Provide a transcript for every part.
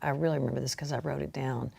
I really remember this because I wrote it down.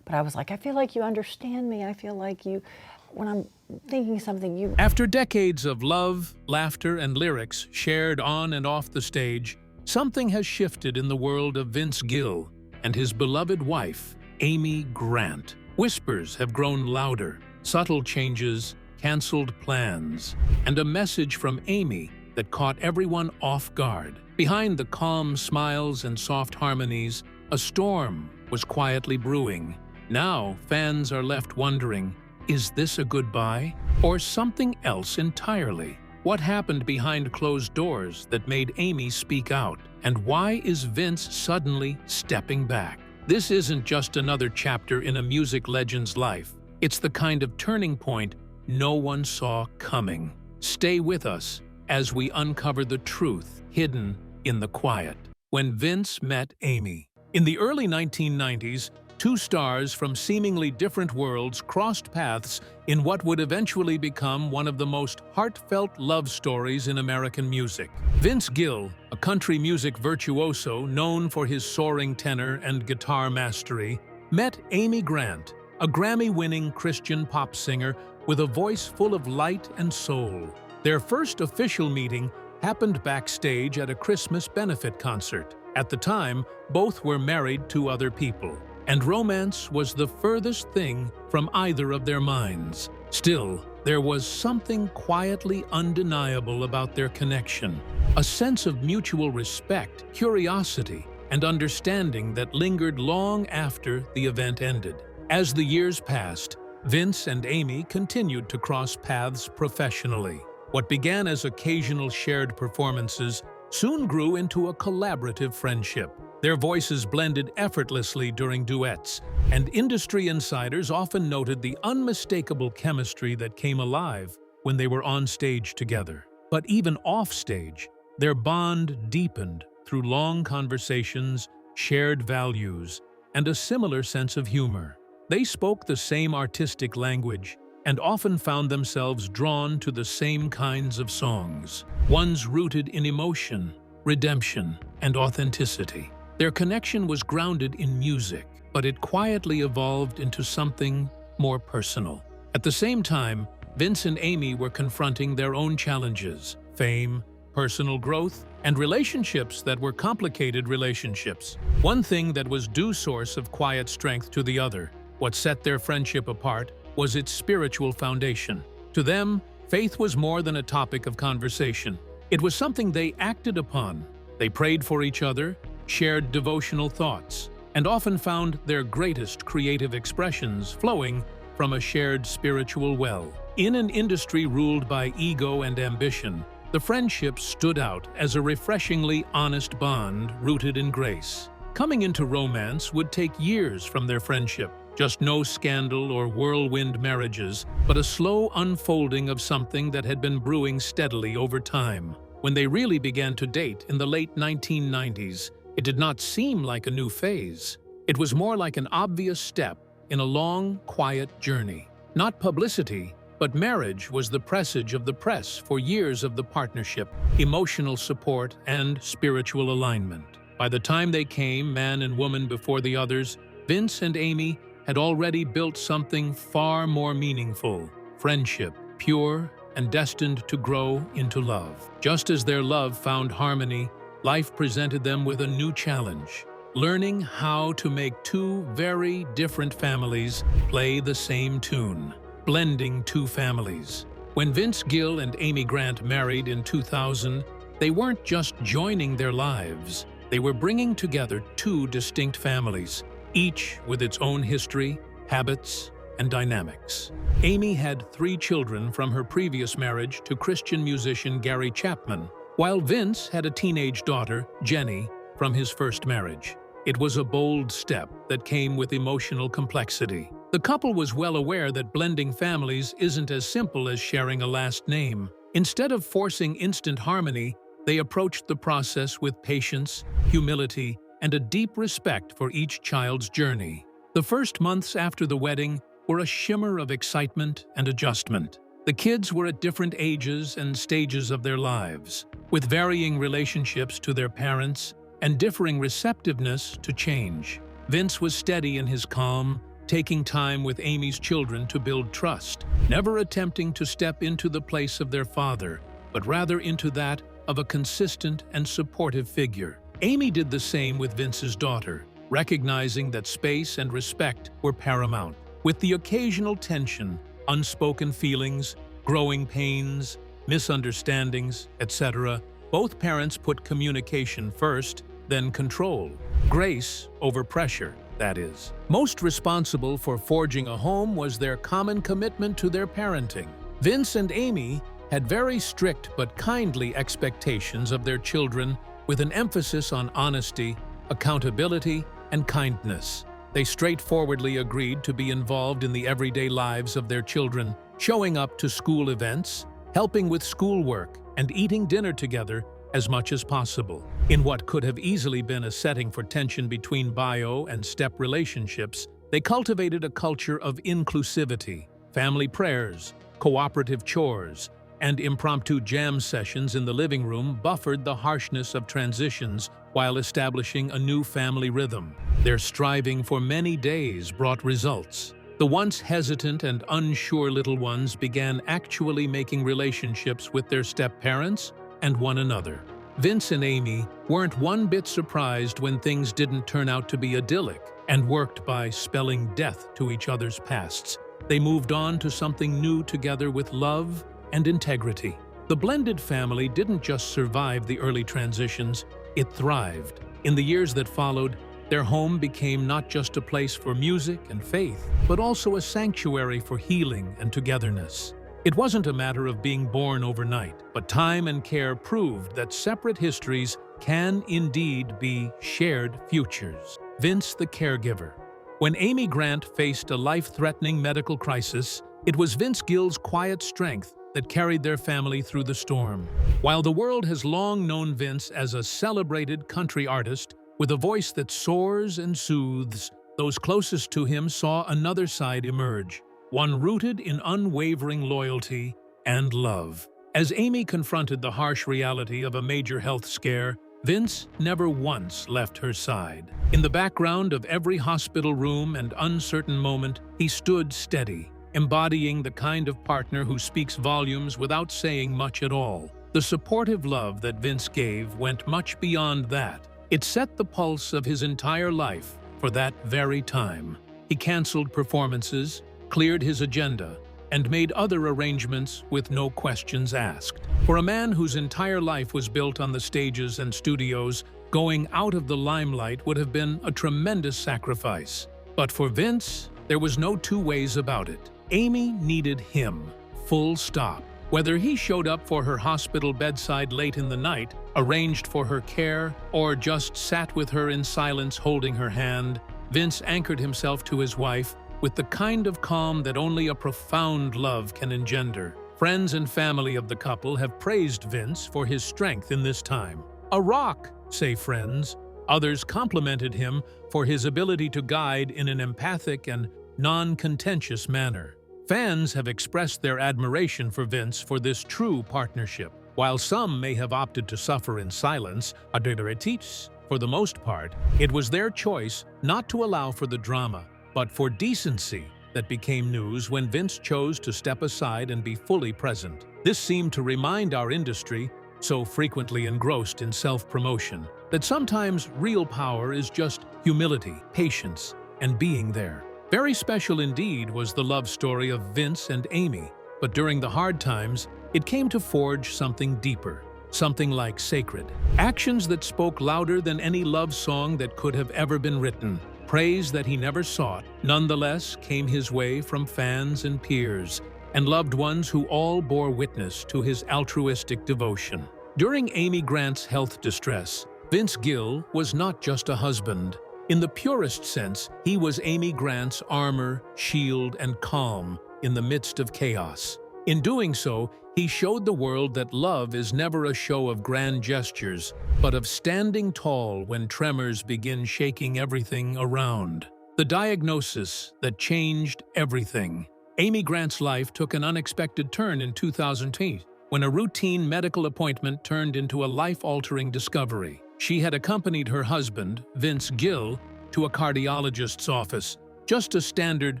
But I was like, I feel like you understand me. I feel like you, when I'm thinking something, you... After decades of love, laughter, and lyrics shared on and off the stage, something has shifted in the world of Vince Gill and his beloved wife, Amy Grant. Whispers have grown louder, subtle changes, canceled plans, and a message from Amy that caught everyone off guard. Behind the calm smiles and soft harmonies, a storm was quietly brewing. Now, fans are left wondering, is this a goodbye or something else entirely? What happened behind closed doors that made Amy speak out? And why is Vince suddenly stepping back? This isn't just another chapter in a music legend's life. It's the kind of turning point no one saw coming. Stay with us as we uncover the truth hidden in the quiet. When Vince met Amy. In the early 1990s, two stars from seemingly different worlds crossed paths in what would eventually become one of the most heartfelt love stories in American music. Vince Gill, a country music virtuoso known for his soaring tenor and guitar mastery, met Amy Grant, a Grammy-winning Christian pop singer with a voice full of light and soul. Their first official meeting happened backstage at a Christmas benefit concert. At the time, both were married to other people, and romance was the furthest thing from either of their minds. Still, there was something quietly undeniable about their connection, a sense of mutual respect, curiosity, and understanding that lingered long after the event ended. As the years passed, Vince and Amy continued to cross paths professionally. What began as occasional shared performances soon grew into a collaborative friendship. Their voices blended effortlessly during duets, and industry insiders often noted the unmistakable chemistry that came alive when they were on stage together. But even off-stage, their bond deepened through long conversations, shared values, and a similar sense of humor. They spoke the same artistic language and often found themselves drawn to the same kinds of songs, ones rooted in emotion, redemption, and authenticity. Their connection was grounded in music, but it quietly evolved into something more personal. At the same time, Vince and Amy were confronting their own challenges: fame, personal growth, and relationships that were complicated relationships. One thing that was due source of quiet strength to the other, what set their friendship apart, was its spiritual foundation. To them, faith was more than a topic of conversation. It was something they acted upon. They prayed for each other, shared devotional thoughts, and often found their greatest creative expressions flowing from a shared spiritual well. In an industry ruled by ego and ambition, the friendship stood out as a refreshingly honest bond rooted in grace. Coming into romance would take years from their friendship. Just no scandal or whirlwind marriages, but a slow unfolding of something that had been brewing steadily over time. When they really began to date in the late 1990s, it did not seem like a new phase. It was more like an obvious step in a long, quiet journey. Not publicity, but marriage was the presage of the press for years of the partnership, emotional support, and spiritual alignment. By the time they came, man and woman before the others, Vince and Amy had already built something far more meaningful: friendship, pure and destined to grow into love. Just as their love found harmony, life presented them with a new challenge: learning how to make two very different families play the same tune, blending two families. When Vince Gill and Amy Grant married in 2000, they weren't just joining their lives, they were bringing together two distinct families, each with its own history, habits, and dynamics. Amy had 3 children from her previous marriage to Christian musician Gary Chapman, while Vince had a teenage daughter, Jenny, from his first marriage. It was a bold step that came with emotional complexity. The couple was well aware that blending families isn't as simple as sharing a last name. Instead of forcing instant harmony, they approached the process with patience, humility, and a deep respect for each child's journey. The first months after the wedding were a shimmer of excitement and adjustment. The kids were at different ages and stages of their lives, with varying relationships to their parents, and differing receptiveness to change. Vince was steady in his calm, taking time with Amy's children to build trust, never attempting to step into the place of their father, but rather into that of a consistent and supportive figure. Amy did the same with Vince's daughter, recognizing that space and respect were paramount. With the occasional tension, unspoken feelings, growing pains, misunderstandings, etc., both parents put communication first, then control. Grace over pressure, that is. Most responsible for forging a home was their common commitment to their parenting. Vince and Amy had very strict but kindly expectations of their children, with an emphasis on honesty, accountability, and kindness. They straightforwardly agreed to be involved in the everyday lives of their children, showing up to school events, helping with schoolwork, and eating dinner together as much as possible. In what could have easily been a setting for tension between bio and step relationships, they cultivated a culture of inclusivity. Family prayers, cooperative chores, and impromptu jam sessions in the living room buffered the harshness of transitions while establishing a new family rhythm. Their striving for many days brought results. The once hesitant and unsure little ones began actually making relationships with their step-parents and one another. Vince and Amy weren't one bit surprised when things didn't turn out to be idyllic and worked by spelling death to each other's pasts. They moved on to something new together with love and integrity. The blended family didn't just survive the early transitions, it thrived. In the years that followed, their home became not just a place for music and faith, but also a sanctuary for healing and togetherness. It wasn't a matter of being born overnight, but time and care proved that separate histories can indeed be shared futures. Vince the caregiver. When Amy Grant faced a life-threatening medical crisis, it was Vince Gill's quiet strength that carried their family through the storm. While the world has long known Vince as a celebrated country artist with a voice that soars and soothes, those closest to him saw another side emerge, one rooted in unwavering loyalty and love. As Amy confronted the harsh reality of a major health scare, Vince never once left her side. In the background of every hospital room and uncertain moment, he stood steady, embodying the kind of partner who speaks volumes without saying much at all. The supportive love that Vince gave went much beyond that. It set the pulse of his entire life for that very time. He canceled performances, cleared his agenda, and made other arrangements with no questions asked. For a man whose entire life was built on the stages and studios, going out of the limelight would have been a tremendous sacrifice. But for Vince, there was no two ways about it. Amy needed him, full stop. Whether he showed up for her hospital bedside late in the night, arranged for her care, or just sat with her in silence holding her hand, Vince anchored himself to his wife with the kind of calm that only a profound love can engender. Friends and family of the couple have praised Vince for his strength in this time. A rock, say friends. Others complimented him for his ability to guide in an empathic and non-contentious manner. Fans have expressed their admiration for Vince for this true partnership. While some may have opted to suffer in silence, for the most part, it was their choice not to allow for the drama, but for decency that became news when Vince chose to step aside and be fully present. This seemed to remind our industry, so frequently engrossed in self-promotion, that sometimes real power is just humility, patience, and being there. Very special indeed was the love story of Vince and Amy, but during the hard times, it came to forge something deeper, something like sacred. Actions that spoke louder than any love song that could have ever been written. Praise that he never sought, nonetheless came his way from fans and peers, and loved ones who all bore witness to his altruistic devotion. During Amy Grant's health distress, Vince Gill was not just a husband. In the purest sense, he was Amy Grant's armor, shield, and calm in the midst of chaos. In doing so, he showed the world that love is never a show of grand gestures, but of standing tall when tremors begin shaking everything around. The diagnosis that changed everything. Amy Grant's life took an unexpected turn in 2008, when a routine medical appointment turned into a life-altering discovery. She had accompanied her husband, Vince Gill, to a cardiologist's office, just a standard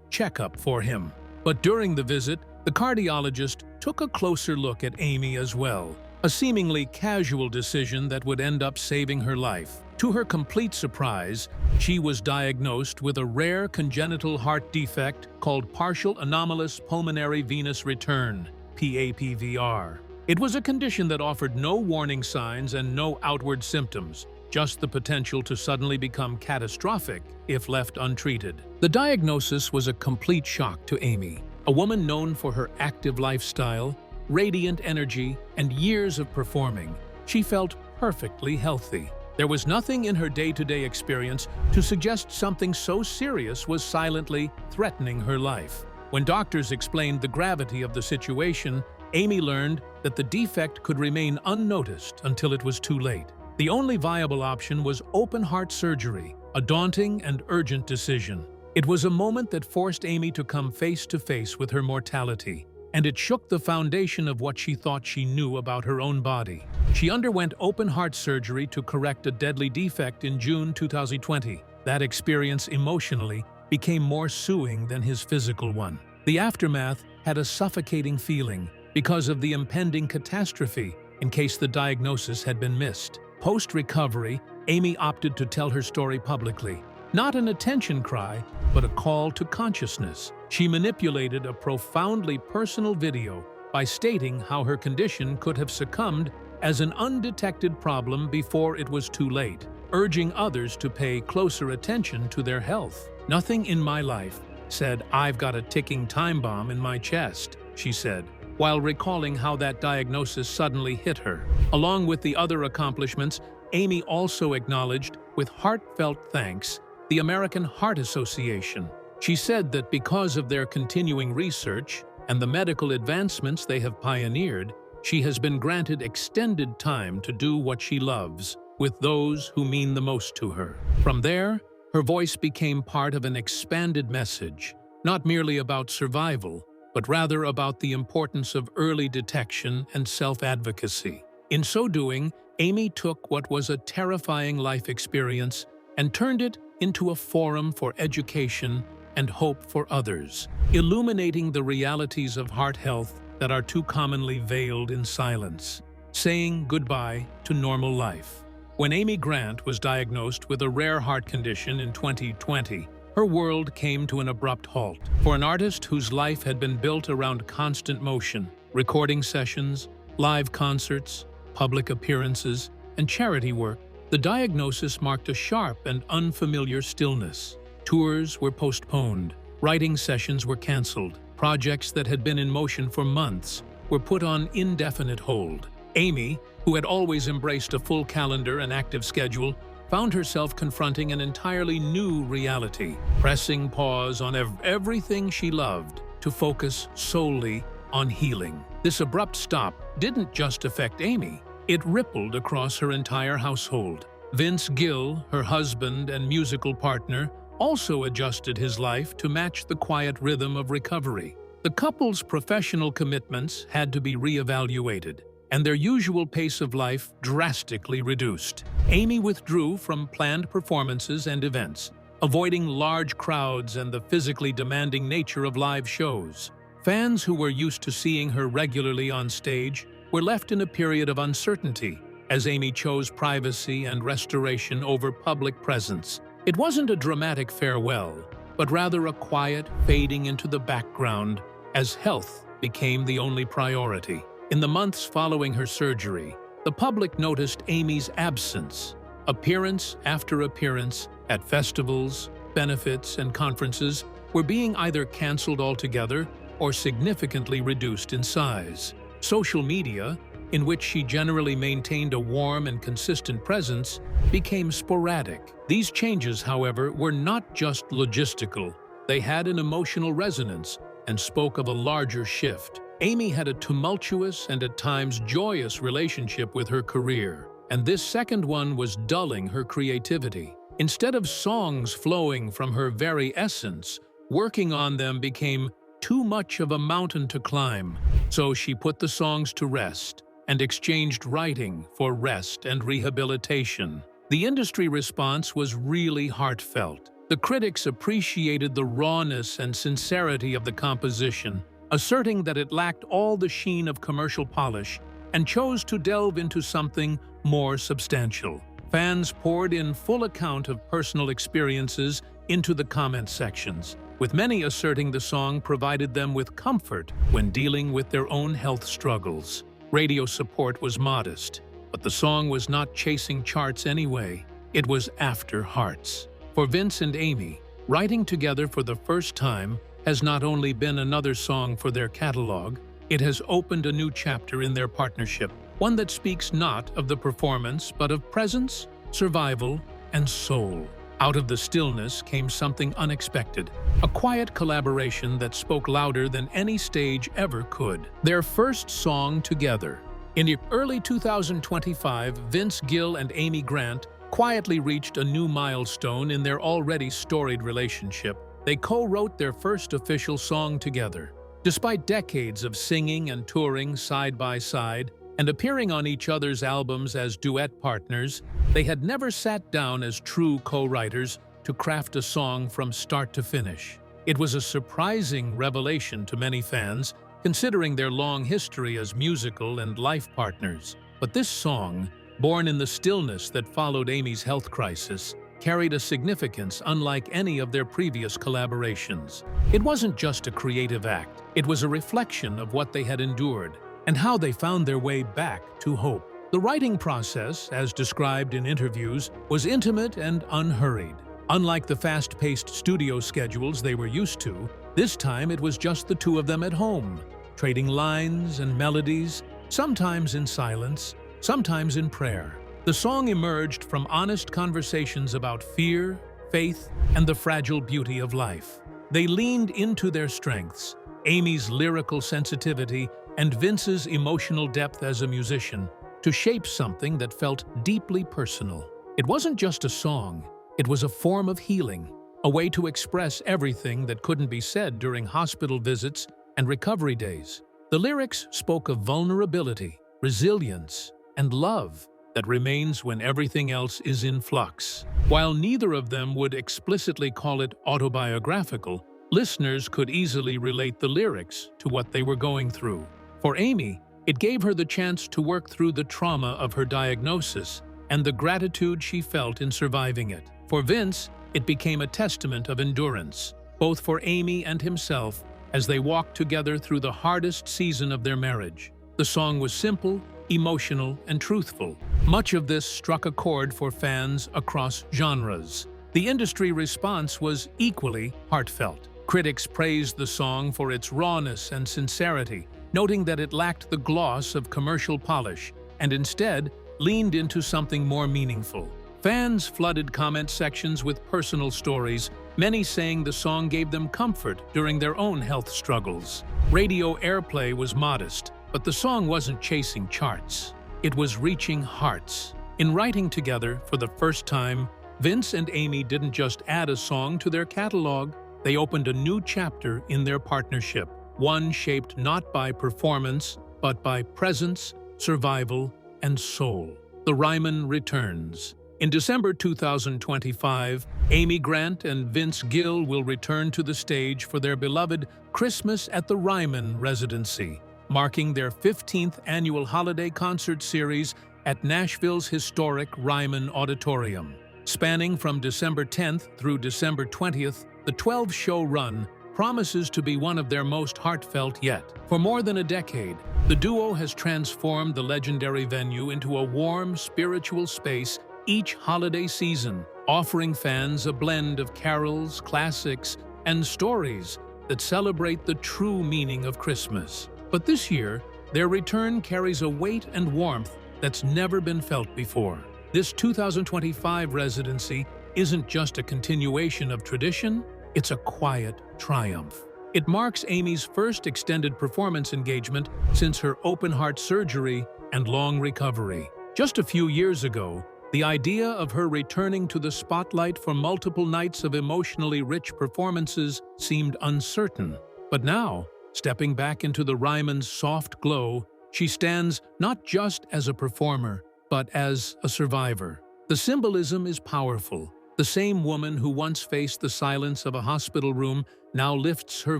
checkup for him. But during the visit, the cardiologist took a closer look at Amy as well, a seemingly casual decision that would end up saving her life. To her complete surprise, she was diagnosed with a rare congenital heart defect called partial anomalous pulmonary venous return, PAPVR. It was a condition that offered no warning signs and no outward symptoms, just the potential to suddenly become catastrophic if left untreated. The diagnosis was a complete shock to Amy, a woman known for her active lifestyle, radiant energy, and years of performing. She felt perfectly healthy. There was nothing in her day-to-day experience to suggest something so serious was silently threatening her life. When doctors explained the gravity of the situation, Amy learned that the defect could remain unnoticed until it was too late. The only viable option was open-heart surgery, a daunting and urgent decision. It was a moment that forced Amy to come face-to-face with her mortality, and it shook the foundation of what she thought she knew about her own body. She underwent open-heart surgery to correct a deadly defect in June 2020. That experience emotionally became more suing than his physical one. The aftermath had a suffocating feeling because of the impending catastrophe in case the diagnosis had been missed. Post-recovery, Amy opted to tell her story publicly. Not an attention cry, but a call to consciousness. She manipulated a profoundly personal video by stating how her condition could have succumbed as an undetected problem before it was too late, urging others to pay closer attention to their health. "Nothing in my life said I've got a ticking time bomb in my chest," she said, while recalling how that diagnosis suddenly hit her. Along with the other accomplishments, Amy also acknowledged, with heartfelt thanks, the American Heart Association. She said that because of their continuing research and the medical advancements they have pioneered, she has been granted extended time to do what she loves with those who mean the most to her. From there, her voice became part of an expanded message, not merely about survival, but rather about the importance of early detection and self-advocacy. In so doing, Amy took what was a terrifying life experience and turned it into a forum for education and hope for others, illuminating the realities of heart health that are too commonly veiled in silence, saying goodbye to normal life. When Amy Grant was diagnosed with a rare heart condition in 2020, her world came to an abrupt halt. For an artist whose life had been built around constant motion, recording sessions, live concerts, public appearances, and charity work, the diagnosis marked a sharp and unfamiliar stillness. Tours were postponed, writing sessions were canceled, projects that had been in motion for months were put on indefinite hold. Amy, who had always embraced a full calendar and active schedule, found herself confronting an entirely new reality, pressing pause on everything she loved to focus solely on healing. This abrupt stop didn't just affect Amy, it rippled across her entire household. Vince Gill, her husband and musical partner, also adjusted his life to match the quiet rhythm of recovery. The couple's professional commitments had to be reevaluated, and their usual pace of life drastically reduced. Amy withdrew from planned performances and events, avoiding large crowds and the physically demanding nature of live shows. Fans who were used to seeing her regularly on stage were left in a period of uncertainty as Amy chose privacy and restoration over public presence. It wasn't a dramatic farewell, but rather a quiet fading into the background as health became the only priority. In the months following her surgery, the public noticed Amy's absence. Appearance after appearance at festivals, benefits, and conferences were being either canceled altogether or significantly reduced in size. Social media, in which she generally maintained a warm and consistent presence, became sporadic. These changes, however, were not just logistical. They had an emotional resonance and spoke of a larger shift. Amy had a tumultuous and at times joyous relationship with her career, and this second one was dulling her creativity. Instead of songs flowing from her very essence, working on them became too much of a mountain to climb. So she put the songs to rest, and exchanged writing for rest and rehabilitation. The industry response was really heartfelt. The critics appreciated the rawness and sincerity of the composition, asserting that it lacked all the sheen of commercial polish and chose to delve into something more substantial. Fans poured in full account of personal experiences into the comment sections, with many asserting the song provided them with comfort when dealing with their own health struggles. Radio support was modest, but the song was not chasing charts anyway. It was after hearts. For Vince and Amy, writing together for the first time has not only been another song for their catalog, it has opened a new chapter in their partnership, one that speaks not of the performance but of presence, survival, and soul. Out of the stillness came something unexpected, a quiet collaboration that spoke louder than any stage ever could. Their first song together. In early 2025, Vince Gill and Amy Grant quietly reached a new milestone in their already storied relationship. They co-wrote their first official song together. Despite decades of singing and touring side by side and appearing on each other's albums as duet partners, they had never sat down as true co-writers to craft a song from start to finish. It was a surprising revelation to many fans, considering their long history as musical and life partners. But this song, born in the stillness that followed Amy's health crisis, carried a significance unlike any of their previous collaborations. It wasn't just a creative act, it was a reflection of what they had endured and how they found their way back to hope. The writing process, as described in interviews, was intimate and unhurried. Unlike the fast-paced studio schedules they were used to, this time it was just the two of them at home, trading lines and melodies, sometimes in silence, sometimes in prayer. The song emerged from honest conversations about fear, faith, and the fragile beauty of life. They leaned into their strengths, Amy's lyrical sensitivity and Vince's emotional depth as a musician, to shape something that felt deeply personal. It wasn't just a song, it was a form of healing, a way to express everything that couldn't be said during hospital visits and recovery days. The lyrics spoke of vulnerability, resilience, and love that remains when everything else is in flux. While neither of them would explicitly call it autobiographical, listeners could easily relate the lyrics to what they were going through. For Amy, it gave her the chance to work through the trauma of her diagnosis and the gratitude she felt in surviving it. For Vince, it became a testament of endurance, both for Amy and himself, as they walked together through the hardest season of their marriage. The song was simple, emotional, and truthful. Much of this struck a chord for fans across genres. The industry response was equally heartfelt. Critics praised the song for its rawness and sincerity, noting that it lacked the gloss of commercial polish and instead leaned into something more meaningful. Fans flooded comment sections with personal stories, many saying the song gave them comfort during their own health struggles. Radio airplay was modest, but the song wasn't chasing charts. It was reaching hearts. In writing together for the first time, Vince and Amy didn't just add a song to their catalog, they opened a new chapter in their partnership, one shaped not by performance, but by presence, survival, and soul. The Ryman returns. In December 2025, Amy Grant and Vince Gill will return to the stage for their beloved Christmas at the Ryman residency, marking their 15th annual holiday concert series at Nashville's historic Ryman Auditorium. Spanning from December 10th through December 20th, the 12-show run promises to be one of their most heartfelt yet. For more than a decade, the duo has transformed the legendary venue into a warm, spiritual space each holiday season, offering fans a blend of carols, classics, and stories that celebrate the true meaning of Christmas. But this year, their return carries a weight and warmth that's never been felt before. This 2025 residency isn't just a continuation of tradition, it's a quiet triumph. It marks Amy's first extended performance engagement since her open-heart surgery and long recovery. Just a few years ago, the idea of her returning to the spotlight for multiple nights of emotionally rich performances seemed uncertain. But now, stepping back into the Ryman's soft glow, she stands not just as a performer, but as a survivor. The symbolism is powerful. The same woman who once faced the silence of a hospital room now lifts her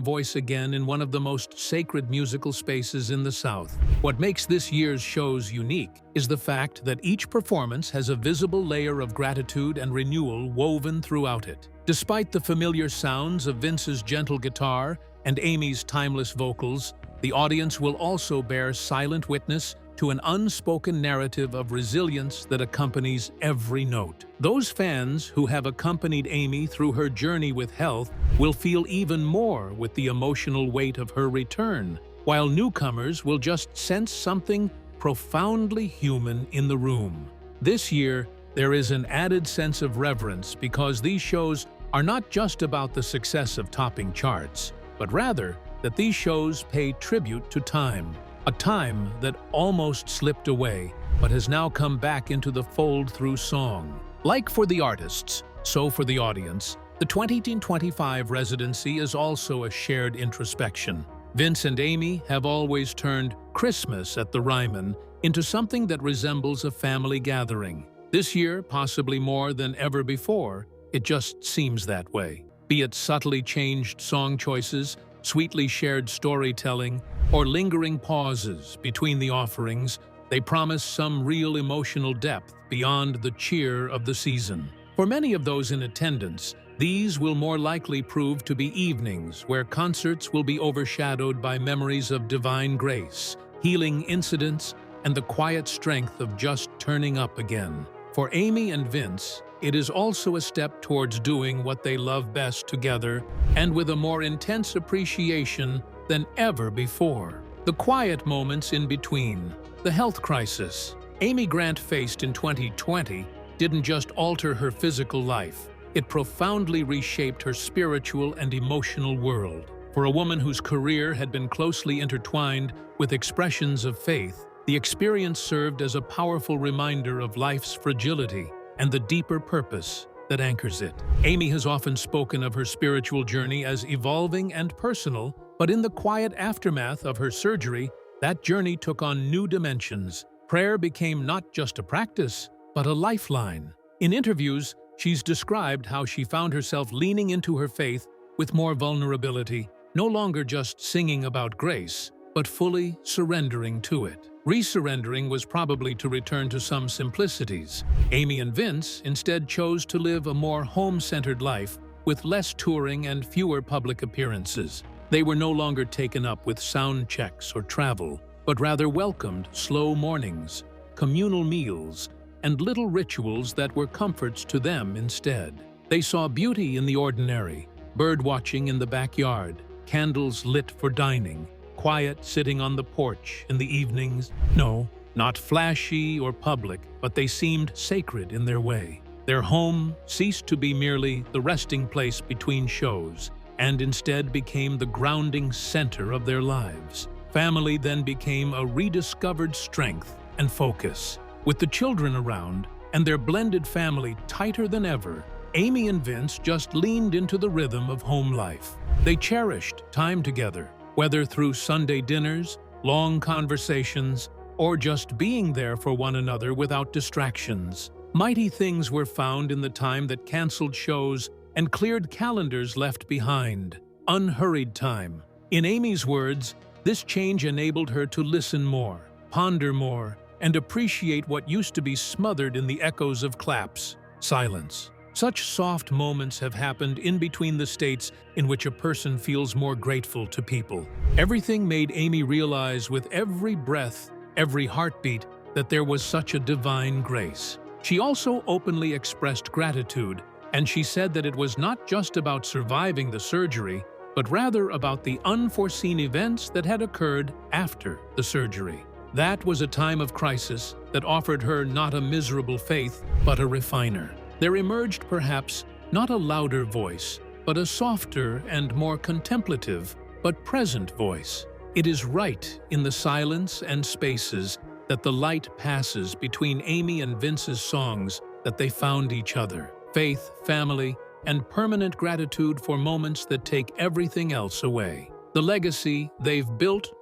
voice again in one of the most sacred musical spaces in the South. What makes this year's shows unique is the fact that each performance has a visible layer of gratitude and renewal woven throughout it. Despite the familiar sounds of Vince's gentle guitar and Amy's timeless vocals, the audience will also bear silent witness to an unspoken narrative of resilience that accompanies every note. Those fans who have accompanied Amy through her journey with health will feel even more with the emotional weight of her return, while newcomers will just sense something profoundly human in the room. This year, there is an added sense of reverence because these shows are not just about the success of topping charts, but rather that these shows pay tribute to time. A time that almost slipped away, but has now come back into the fold through song. Like for the artists, so for the audience, the 2025 residency is also a shared introspection. Vince and Amy have always turned Christmas at the Ryman into something that resembles a family gathering. This year, possibly more than ever before, it just seems that way. Be it subtly changed song choices, sweetly shared storytelling, or lingering pauses between the offerings, they promise some real emotional depth beyond the cheer of the season. For many of those in attendance, these will more likely prove to be evenings where concerts will be overshadowed by memories of divine grace, healing incidents, and the quiet strength of just turning up again. For Amy and Vince, it is also a step towards doing what they love best together and with a more intense appreciation than ever before. The quiet moments in between, the health crisis Amy Grant faced in 2020 didn't just alter her physical life, it profoundly reshaped her spiritual and emotional world. For a woman whose career had been closely intertwined with expressions of faith, the experience served as a powerful reminder of life's fragility and the deeper purpose that anchors it. Amy has often spoken of her spiritual journey as evolving and personal, but in the quiet aftermath of her surgery, that journey took on new dimensions. Prayer became not just a practice, but a lifeline. In interviews, she's described how she found herself leaning into her faith with more vulnerability, no longer just singing about grace, but fully surrendering to it. Resurrendering was probably to return to some simplicities. Amy and Vince instead chose to live a more home-centered life with less touring and fewer public appearances. They were no longer taken up with sound checks or travel, but rather welcomed slow mornings, communal meals, and little rituals that were comforts to them instead. They saw beauty in the ordinary, bird-watching in the backyard, candles lit for dining, quiet sitting on the porch in the evenings. No, not flashy or public, but they seemed sacred in their way. Their home ceased to be merely the resting place between shows, and instead became the grounding center of their lives. Family then became a rediscovered strength and focus. With the children around and their blended family tighter than ever, Amy and Vince just leaned into the rhythm of home life. They cherished time together, whether through Sunday dinners, long conversations, or just being there for one another without distractions. Mighty things were found in the time that canceled shows and cleared calendars left behind. Unhurried time. In Amy's words, this change enabled her to listen more, ponder more, and appreciate what used to be smothered in the echoes of claps, silence. Such soft moments have happened in between the states in which a person feels more grateful to people. Everything made Amy realize with every breath, every heartbeat, that there was such a divine grace. She also openly expressed gratitude, and she said that it was not just about surviving the surgery, but rather about the unforeseen events that had occurred after the surgery. That was a time of crisis that offered her not a miserable faith, but a refiner. There emerged perhaps not a louder voice, but a softer and more contemplative, but present voice. It is right in the silence and spaces that the light passes between Amy and Vince's songs that they found each other. Faith, family, and permanent gratitude for moments that take everything else away. The legacy they've built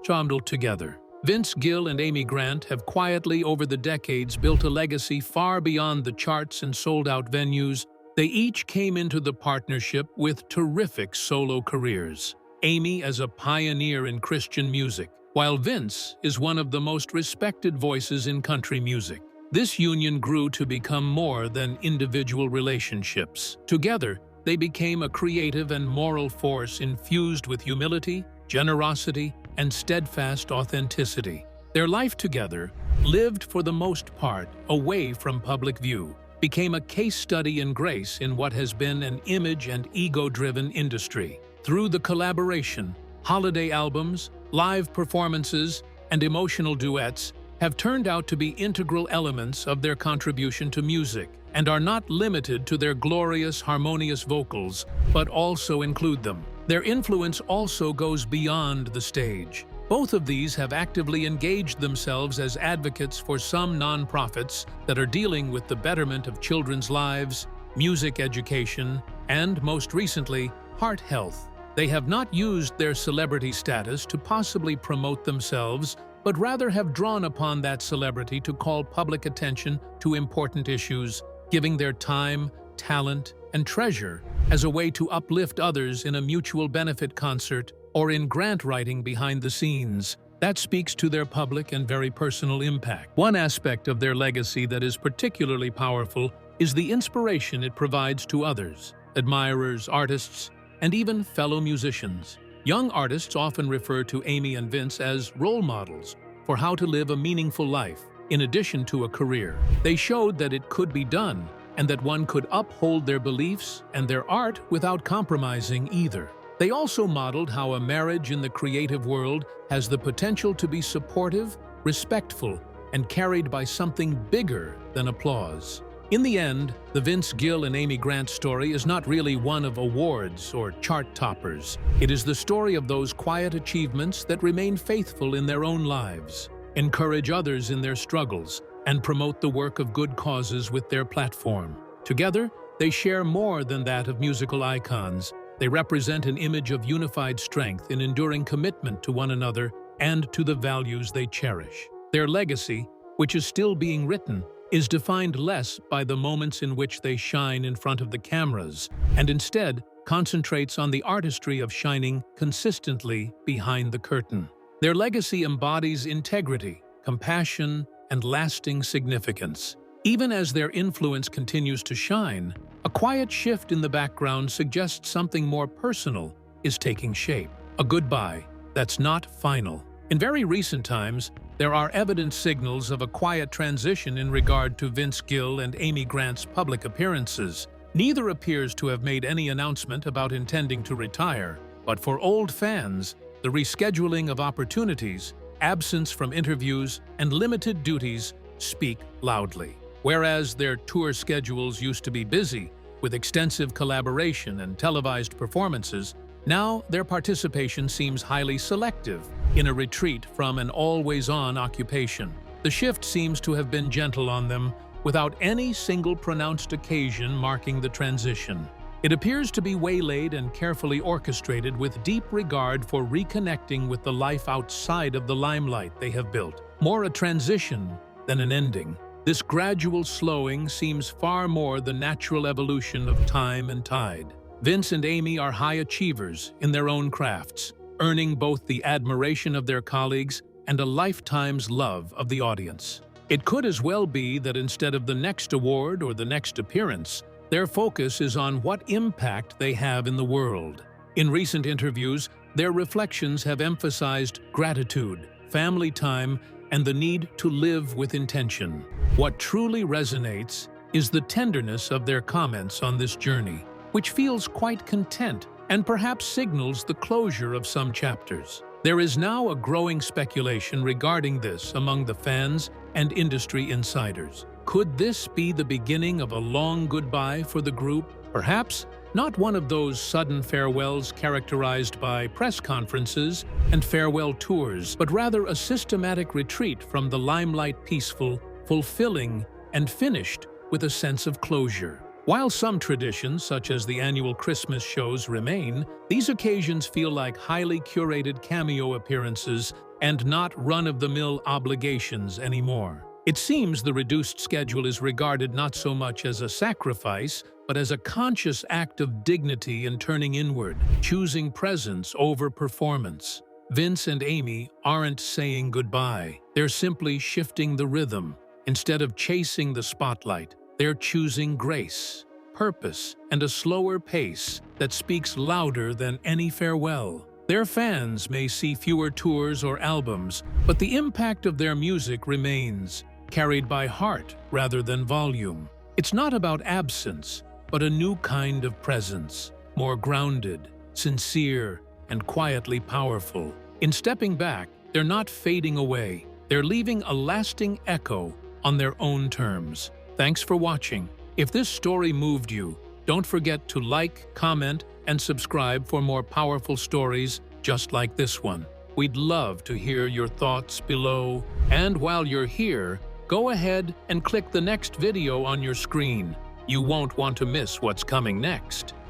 together. Vince Gill and Amy Grant have quietly over the decades built a legacy far beyond the charts and sold-out venues. They each came into the partnership with terrific solo careers. Amy as a pioneer in Christian music, while Vince is one of the most respected voices in country music. This union grew to become more than individual relationships. Together, they became a creative and moral force infused with humility, generosity, and steadfast authenticity. Their life together, lived for the most part away from public view, became a case study in grace in what has been an image and ego-driven industry. Through the collaboration, holiday albums, live performances, and emotional duets have turned out to be integral elements of their contribution to music, and are not limited to their glorious, harmonious vocals, but also include them. Their influence also goes beyond the stage. Both of these have actively engaged themselves as advocates for some nonprofits that are dealing with the betterment of children's lives, music education, and, most recently, heart health. They have not used their celebrity status to possibly promote themselves, but rather have drawn upon that celebrity to call public attention to important issues, giving their time, talent, and treasure as a way to uplift others in a mutual benefit concert or in grant writing behind the scenes. That speaks to their public and very personal impact. One aspect of their legacy that is particularly powerful is the inspiration it provides to others, admirers, artists, and even fellow musicians. Young artists often refer to Amy and Vince as role models for how to live a meaningful life, in addition to a career. They showed that it could be done, and that one could uphold their beliefs and their art without compromising either. They also modeled how a marriage in the creative world has the potential to be supportive, respectful, and carried by something bigger than applause. In the end, the Vince Gill and Amy Grant story is not really one of awards or chart toppers. It is the story of those quiet achievements that remain faithful in their own lives, encourage others in their struggles, and promote the work of good causes with their platform. Together, they share more than that of musical icons. They represent an image of unified strength in enduring commitment to one another and to the values they cherish. Their legacy, which is still being written, is defined less by the moments in which they shine in front of the cameras, and instead concentrates on the artistry of shining consistently behind the curtain. Their legacy embodies integrity, compassion, and lasting significance. Even as their influence continues to shine, a quiet shift in the background suggests something more personal is taking shape. A goodbye that's not final. In very recent times, there are evident signals of a quiet transition in regard to Vince Gill and Amy Grant's public appearances. Neither appears to have made any announcement about intending to retire, but for old fans, the rescheduling of opportunities, absence from interviews, and limited duties speak loudly. Whereas their tour schedules used to be busy, with extensive collaboration and televised performances, now their participation seems highly selective, in a retreat from an always-on occupation. The shift seems to have been gentle on them, without any single pronounced occasion marking the transition. It appears to be waylaid and carefully orchestrated with deep regard for reconnecting with the life outside of the limelight they have built. More a transition than an ending. This gradual slowing seems far more the natural evolution of time and tide. Vince and Amy are high achievers in their own crafts, earning both the admiration of their colleagues and a lifetime's love of the audience. It could as well be that instead of the next award or the next appearance, their focus is on what impact they have in the world. In recent interviews, their reflections have emphasized gratitude, family time, and the need to live with intention. What truly resonates is the tenderness of their comments on this journey, which feels quite content and perhaps signals the closure of some chapters. There is now a growing speculation regarding this among the fans and industry insiders. Could this be the beginning of a long goodbye for the group? Perhaps not one of those sudden farewells characterized by press conferences and farewell tours, but rather a systematic retreat from the limelight, peaceful, fulfilling, and finished with a sense of closure. While some traditions, such as the annual Christmas shows, remain, these occasions feel like highly curated cameo appearances and not run-of-the-mill obligations anymore. It seems the reduced schedule is regarded not so much as a sacrifice, but as a conscious act of dignity in turning inward, choosing presence over performance. Vince and Amy aren't saying goodbye. They're simply shifting the rhythm. Instead of chasing the spotlight, they're choosing grace, purpose, and a slower pace that speaks louder than any farewell. Their fans may see fewer tours or albums, but the impact of their music remains, carried by heart rather than volume. It's not about absence, but a new kind of presence, more grounded, sincere, and quietly powerful. In stepping back, they're not fading away. They're leaving a lasting echo on their own terms. Thanks for watching. If this story moved you, don't forget to like, comment, and subscribe for more powerful stories just like this one. We'd love to hear your thoughts below. And while you're here, go ahead and click the next video on your screen. You won't want to miss what's coming next.